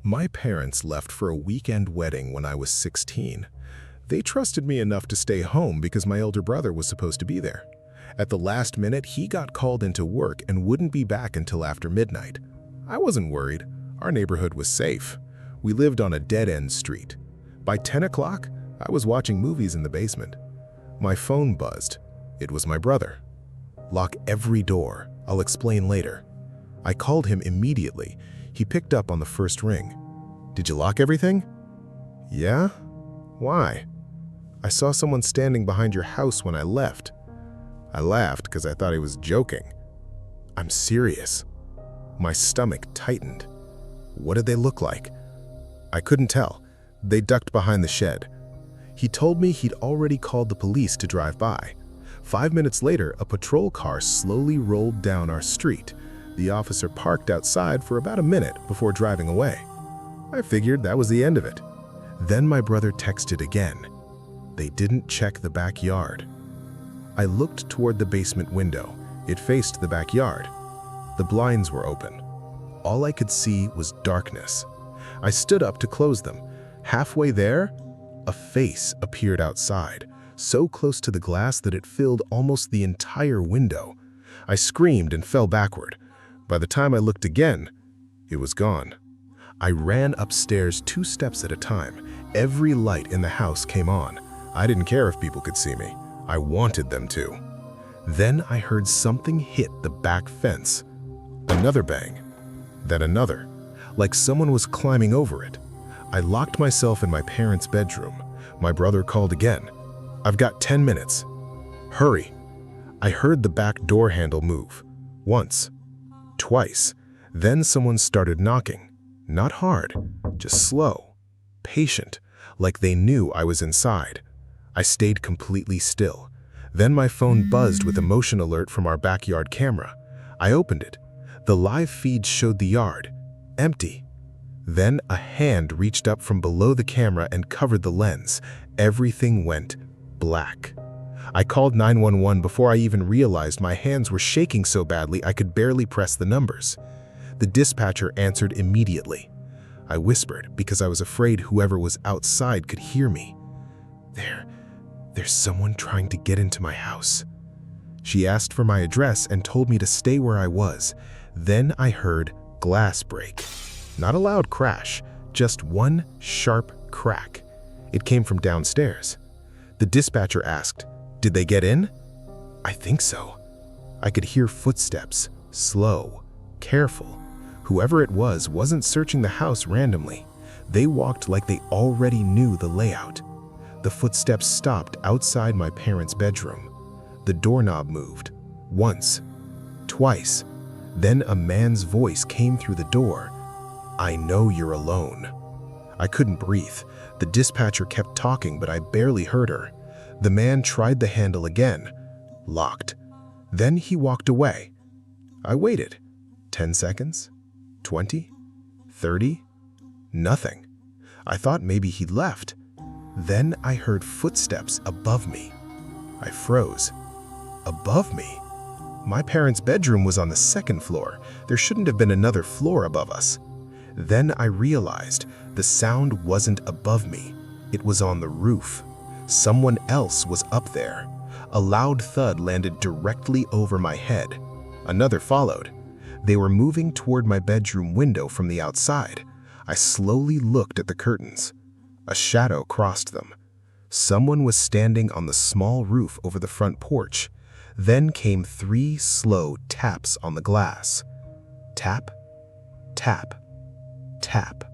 My parents left for a weekend wedding when I was 16. They trusted me enough to stay home because my elder brother was supposed to be there. At the last minute, he got called into work and wouldn't be back until after midnight. I wasn't worried. Our neighborhood was safe. We lived on a dead-end street. By 10 o'clock, I was watching movies in the basement. My phone buzzed. It was my brother. "Lock every door. I'll explain later." I called him immediately. He picked up on the first ring. "Did you lock everything?" "Yeah? Why?" "I saw someone standing behind your house when I left." I laughed because I thought he was joking. "I'm serious." My stomach tightened. "What did they look like?" I couldn't tell. They ducked behind the shed. He told me he'd already called the police to drive by. 5 minutes later, a patrol car slowly rolled down our street. The officer parked outside for about a minute before driving away. I figured that was the end of it. Then my brother texted again. They didn't check the backyard. I looked toward the basement window. It faced the backyard. The blinds were open. All I could see was darkness. I stood up to close them. Halfway there, a face appeared outside, so close to the glass that it filled almost the entire window. I screamed and fell backward. By the time I looked again, it was gone. I ran upstairs 2 steps at a time. Every light in the house came on. I didn't care if people could see me. I wanted them to. Then I heard something hit the back fence. Another bang. Then another, like someone was climbing over it. I locked myself in my parents' bedroom. My brother called again. "I've got 10 minutes. Hurry." I heard the back door handle move. Once. Twice. Then someone started knocking. Not hard, just slow, patient, like they knew I was inside. I stayed completely still. Then my phone buzzed with a motion alert from our backyard camera. I opened it. The live feed showed the yard, empty. Then a hand reached up from below the camera and covered the lens. Everything went black. I called 911 before I even realized my hands were shaking so badly I could barely press the numbers. The dispatcher answered immediately. I whispered because I was afraid whoever was outside could hear me. There's someone trying to get into my house." She asked for my address and told me to stay where I was. Then I heard glass break. Not a loud crash, just one sharp crack. It came from downstairs. The dispatcher asked, "Did they get in?" "I think so." I could hear footsteps, slow, careful. Whoever it was wasn't searching the house randomly. They walked like they already knew the layout. The footsteps stopped outside my parents' bedroom. The doorknob moved. Once. Twice. Then a man's voice came through the door. "I know you're alone." I couldn't breathe. The dispatcher kept talking, but I barely heard her. The man tried the handle again. Locked. Then he walked away. I waited. 10 seconds? 20? 30? Nothing. I thought maybe he'd left. Then I heard footsteps above me. I froze. Above me? My parents' bedroom was on the 2nd floor. There shouldn't have been another floor above us. Then I realized the sound wasn't above me. It was on the roof. Someone else was up there. A loud thud landed directly over my head. Another followed. They were moving toward my bedroom window from the outside. I slowly looked at the curtains. A shadow crossed them. Someone was standing on the small roof over the front porch. Then came 3 slow taps on the glass. Tap, tap, tap.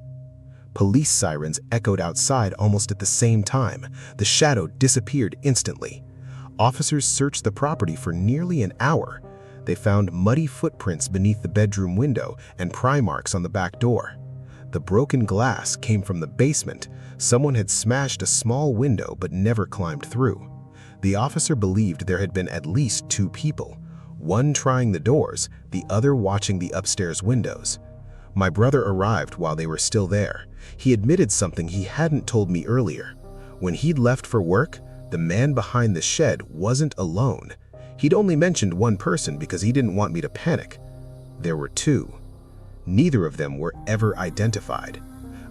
Police sirens echoed outside almost at the same time. The shadow disappeared instantly. Officers searched the property for nearly an hour. They found muddy footprints beneath the bedroom window and pry marks on the back door. The broken glass came from the basement. Someone had smashed a small window but never climbed through. The officer believed there had been at least 2 people, one trying the doors, the other watching the upstairs windows. My brother arrived while they were still there. He admitted something he hadn't told me earlier. When he'd left for work, the man behind the shed wasn't alone. He'd only mentioned one person because he didn't want me to panic. There were 2. Neither of them were ever identified.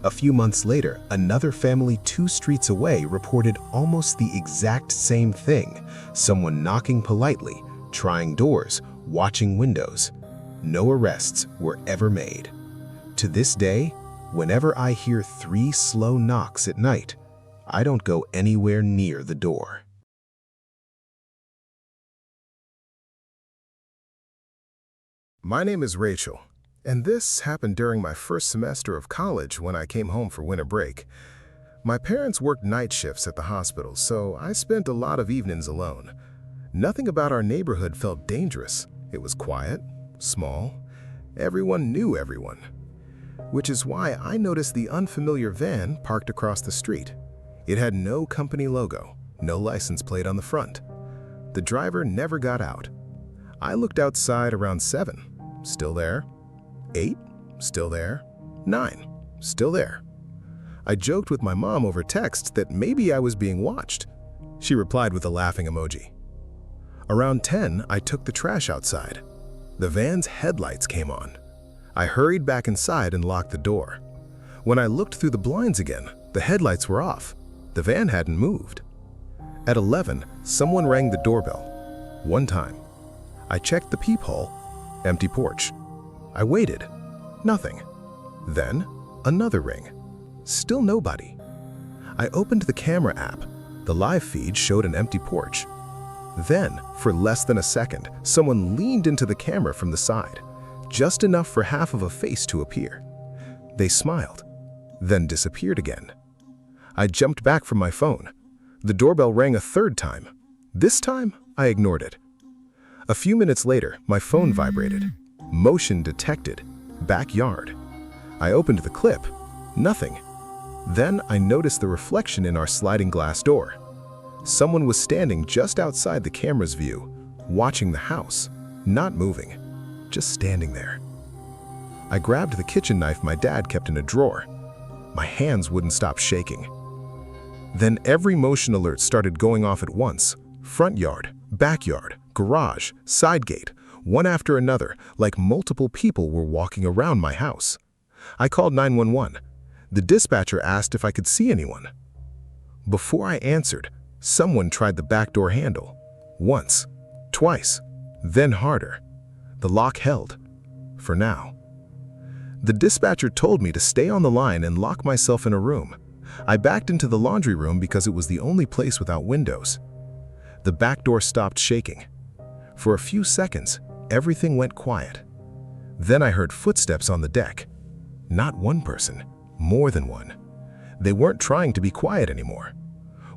A few months later, another family 2 streets away reported almost the exact same thing. Someone knocking politely, trying doors, watching windows. No arrests were ever made. To this day, whenever I hear 3 slow knocks at night, I don't go anywhere near the door. My name is Rachel, and this happened during my first semester of college when I came home for winter break. My parents worked night shifts at the hospital, so I spent a lot of evenings alone. Nothing about our neighborhood felt dangerous. It was quiet, small. Everyone knew everyone. Which is why I noticed the unfamiliar van parked across the street. It had no company logo, no license plate on the front. The driver never got out. I looked outside around 7. Still there. 8. Still there. 9. Still there. I joked with my mom over text that maybe I was being watched. She replied with a laughing emoji. Around 10, I took the trash outside. The van's headlights came on. I hurried back inside and locked the door. When I looked through the blinds again, the headlights were off. The van hadn't moved. At 11, someone rang the doorbell. 1 time. I checked the peephole. Empty porch. I waited. Nothing. Then, another ring. Still nobody. I opened the camera app. The live feed showed an empty porch. Then, for less than a second, someone leaned into the camera from the side, just enough for half of a face to appear. They smiled, then disappeared again. I jumped back from my phone. The doorbell rang a 3rd time. This time, I ignored it. A few minutes later, my phone vibrated. Motion detected. Backyard. I opened the clip. Nothing. Then I noticed the reflection in our sliding glass door. Someone was standing just outside the camera's view, watching the house, not moving, just standing there. I grabbed the kitchen knife my dad kept in a drawer. My hands wouldn't stop shaking. Then every motion alert started going off at once. Front yard, backyard, garage, side gate, one after another, like multiple people were walking around my house. I called 911. The dispatcher asked if I could see anyone. Before I answered, someone tried the back door handle. Once, twice, then harder. The lock held. For now. The dispatcher told me to stay on the line and lock myself in a room. I backed into the laundry room because it was the only place without windows. The back door stopped shaking. For a few seconds, everything went quiet. Then I heard footsteps on the deck. Not one person, more than one. They weren't trying to be quiet anymore.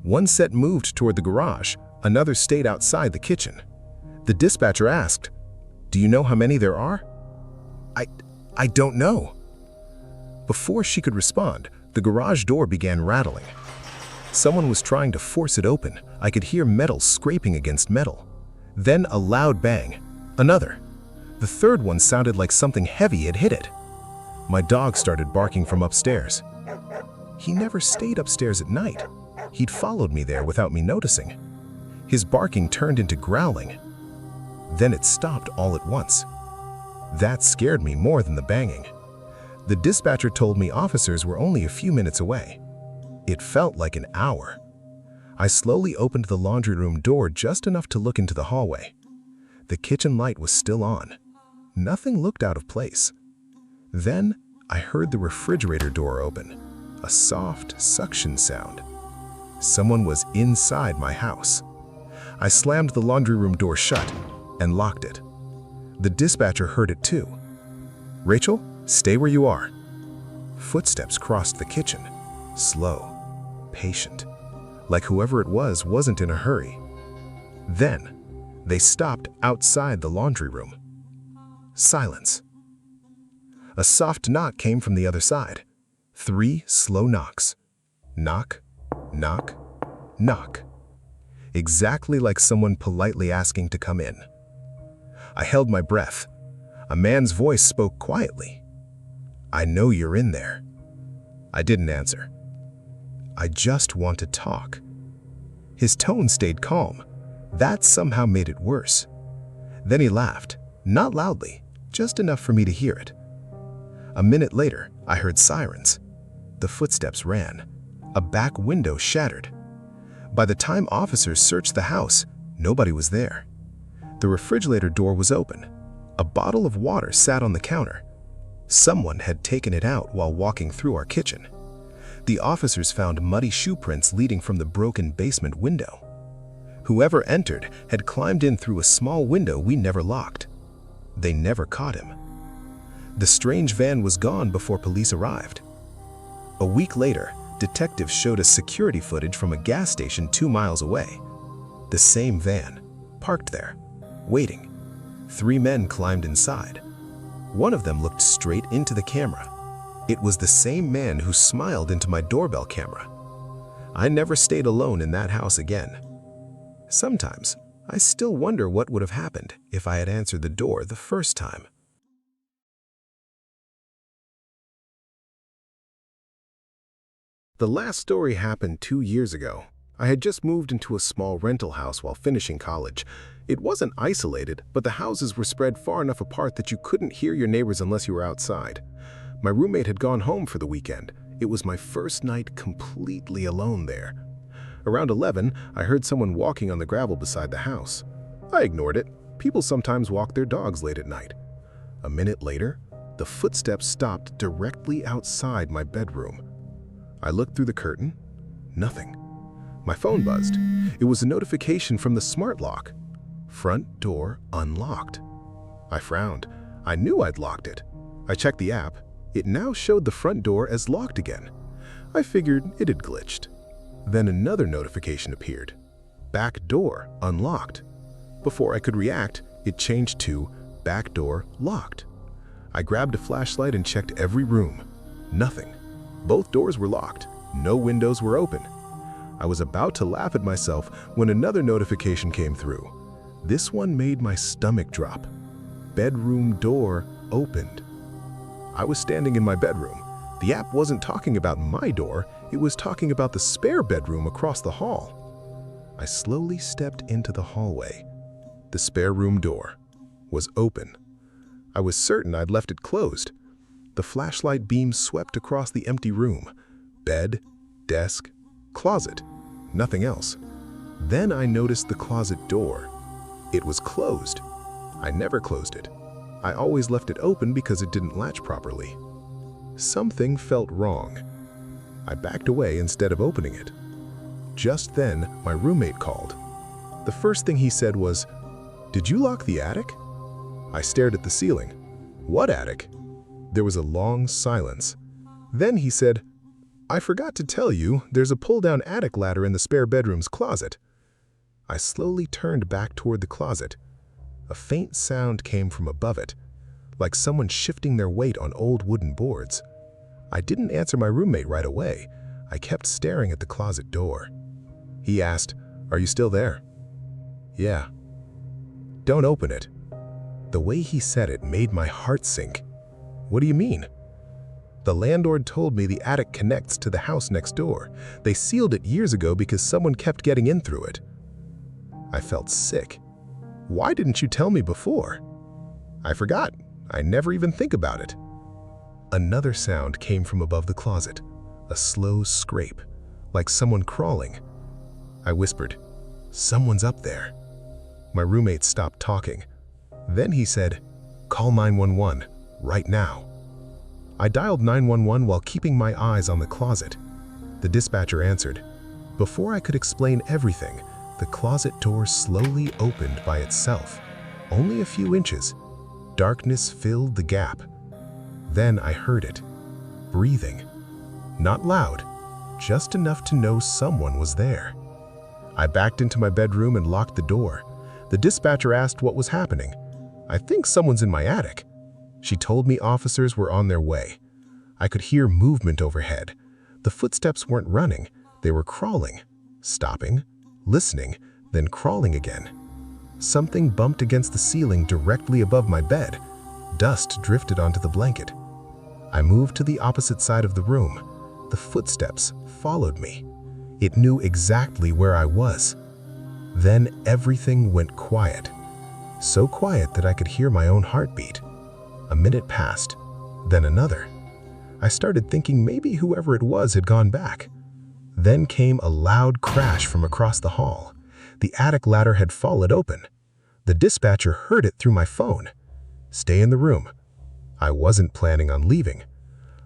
One set moved toward the garage, another stayed outside the kitchen. The dispatcher asked, "Do you know how many there are?" I don't know. Before she could respond, the garage door began rattling. Someone was trying to force it open. I could hear metal scraping against metal. Then a loud bang. Another. The 3rd one sounded like something heavy had hit it. My dog started barking from upstairs. He never stayed upstairs at night. He'd followed me there without me noticing. His barking turned into growling. Then it stopped all at once. That scared me more than the banging. The dispatcher told me officers were only a few minutes away. It felt like an hour. I slowly opened the laundry room door just enough to look into the hallway. The kitchen light was still on. Nothing looked out of place. Then I heard the refrigerator door open, a soft suction sound. Someone was inside my house. I slammed the laundry room door shut and locked it. The dispatcher heard it too. "Rachel, stay where you are." Footsteps crossed the kitchen, slow, patient, like whoever it was wasn't in a hurry. Then, they stopped outside the laundry room. Silence. A soft knock came from the other side. 3 slow knocks. Knock, knock, knock. Exactly like someone politely asking to come in. I held my breath. A man's voice spoke quietly. "I know you're in there." I didn't answer. "I just want to talk." His tone stayed calm. That somehow made it worse. Then he laughed, not loudly, just enough for me to hear it. A minute later, I heard sirens. the footsteps ran. A back window shattered. By the time officers searched the house, nobody was there. The refrigerator door was open. A bottle of water sat on the counter. Someone had taken it out while walking through our kitchen. The officers found muddy shoe prints leading from the broken basement window. Whoever entered had climbed in through a small window we never locked. They never caught him. The strange van was gone before police arrived. A week later, detectives showed us security footage from a gas station 2 miles away. The same van, parked there, waiting. 3 men climbed inside. One of them looked straight into the camera. It was the same man who smiled into my doorbell camera. I never stayed alone in that house again. Sometimes, I still wonder what would have happened if I had answered the door the first time. The last story happened 2 years ago. I had just moved into a small rental house while finishing college. It wasn't isolated, but the houses were spread far enough apart that you couldn't hear your neighbors unless you were outside. My roommate had gone home for the weekend. It was my first night completely alone there. Around 11, I heard someone walking on the gravel beside the house. I ignored it. People sometimes walk their dogs late at night. A minute later, the footsteps stopped directly outside my bedroom. I looked through the curtain. Nothing. My phone buzzed. It was a notification from the smart lock. Front door unlocked. I frowned. I knew I'd locked it. I checked the app. It now showed the front door as locked again. I figured it had glitched. Then another notification appeared. Back door unlocked. Before I could react, it changed to back door locked. I grabbed a flashlight and checked every room. Nothing. Both doors were locked. No windows were open. I was about to laugh at myself when another notification came through. This one made my stomach drop. Bedroom door opened. I was standing in my bedroom. The app wasn't talking about my door, it was talking about the spare bedroom across the hall. I slowly stepped into the hallway. The spare room door was open. I was certain I'd left it closed. The flashlight beam swept across the empty room. Bed, desk, closet, nothing else. Then I noticed the closet door. It was closed. I never closed it. I always left it open because it didn't latch properly. Something felt wrong. I backed away instead of opening it. Just then, my roommate called. The first thing he said was, "Did you lock the attic?" I stared at the ceiling. "What attic?" There was a long silence. Then he said, "I forgot to tell you, there's a pull-down attic ladder in the spare bedroom's closet." I slowly turned back toward the closet. A faint sound came from above it, like someone shifting their weight on old wooden boards. I didn't answer my roommate right away. I kept staring at the closet door. He asked, "Are you still there?" "Yeah." "Don't open it." The way he said it made my heart sink. "What do you mean?" "The landlord told me the attic connects to the house next door. They sealed it years ago because someone kept getting in through it." I felt sick. "Why didn't you tell me before?" "I forgot. I never even think about it." Another sound came from above the closet, a slow scrape, like someone crawling. I whispered, "Someone's up there." My roommate stopped talking. Then he said, "Call 911, right now." I dialed 911 while keeping my eyes on the closet. The dispatcher answered. Before I could explain everything, the closet door slowly opened by itself, only a few inches. Darkness filled the gap. Then I heard it, breathing. Not loud, just enough to know someone was there. I backed into my bedroom and locked the door. The dispatcher asked what was happening. "I think someone's in my attic." She told me officers were on their way. I could hear movement overhead. The footsteps weren't running, they were crawling, stopping, listening, then crawling again. Something bumped against the ceiling directly above my bed. Dust drifted onto the blanket. I moved to the opposite side of the room. The footsteps followed me. It knew exactly where I was. Then everything went quiet. So quiet that I could hear my own heartbeat. A minute passed, then another. I started thinking maybe whoever it was had gone back. Then came a loud crash from across the hall. The attic ladder had fallen open. The dispatcher heard it through my phone. "Stay in the room." I wasn't planning on leaving.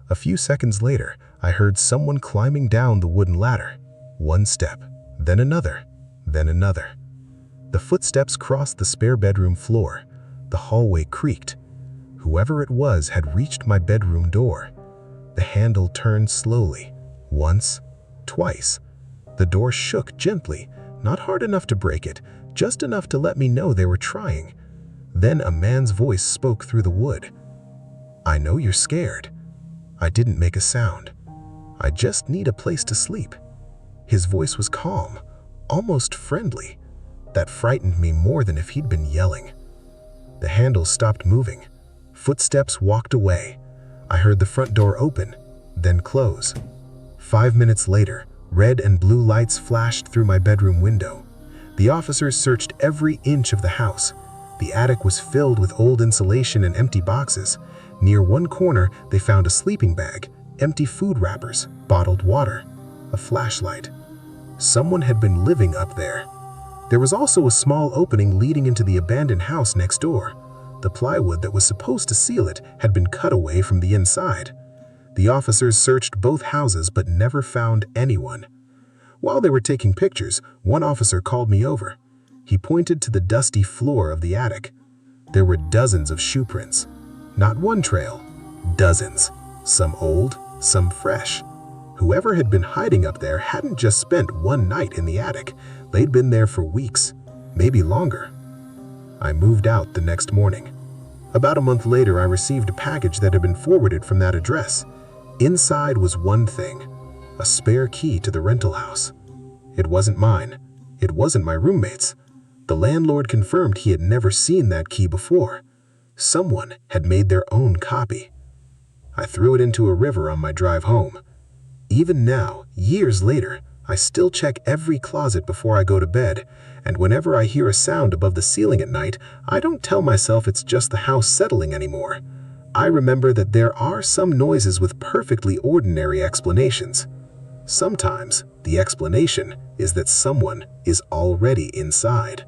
A few seconds later, I heard someone climbing down the wooden ladder. One step, then another, then another. The footsteps crossed the spare bedroom floor. The hallway creaked. Whoever it was had reached my bedroom door. The handle turned slowly. Once, twice. The door shook gently, not hard enough to break it, just enough to let me know they were trying. Then a man's voice spoke through the wood. "I know you're scared." I didn't make a sound. "I just need a place to sleep." His voice was calm, almost friendly. That frightened me more than if he'd been yelling. The handle stopped moving. Footsteps walked away. I heard the front door open, then close. 5 minutes later, red and blue lights flashed through my bedroom window. The officers searched every inch of the house. The attic was filled with old insulation and empty boxes. Near one corner, they found a sleeping bag, empty food wrappers, bottled water, a flashlight. Someone had been living up there. There was also a small opening leading into the abandoned house next door. The plywood that was supposed to seal it had been cut away from the inside. The officers searched both houses but never found anyone. While they were taking pictures, one officer called me over. He pointed to the dusty floor of the attic. There were dozens of shoe prints. Not one trail, dozens. Some old, some fresh. Whoever had been hiding up there hadn't just spent one night in the attic. They'd been there for weeks, maybe longer. I moved out the next morning. About a month later, I received a package that had been forwarded from that address. Inside was one thing, a spare key to the rental house. It wasn't mine. It wasn't my roommate's. The landlord confirmed he had never seen that key before. Someone had made their own copy. I threw it into a river on my drive home. Even now, years later, I still check every closet before I go to bed, and whenever I hear a sound above the ceiling at night, I don't tell myself it's just the house settling anymore. I remember that there are some noises with perfectly ordinary explanations. Sometimes, the explanation is that someone is already inside.